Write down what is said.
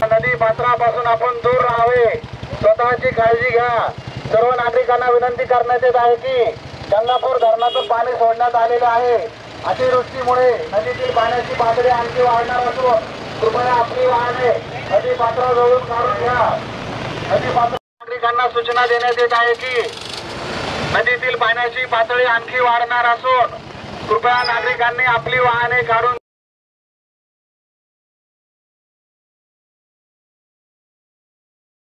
नदी पात्रापासून आपण दूर राहावे, स्वतःची काळजी घ्या। सर्व नागरिकांना विनंती करण्यात येत आहे की गंगापूर धरणातून पाणी सोडण्यात आलेले आहे। अतिवृष्टीमुळे नदीतील पाण्याची पातळी आणखी वाढणार असून कृपया आपली वाहने नदी पात्राजवळून काढून घ्या। नदी पात्र नागरिकांना सूचना देण्यात येत आहे की नदीतील पाण्याची पातळी आणखी वाढणार असून कृपया नागरिकांनी आपली वाहने काढून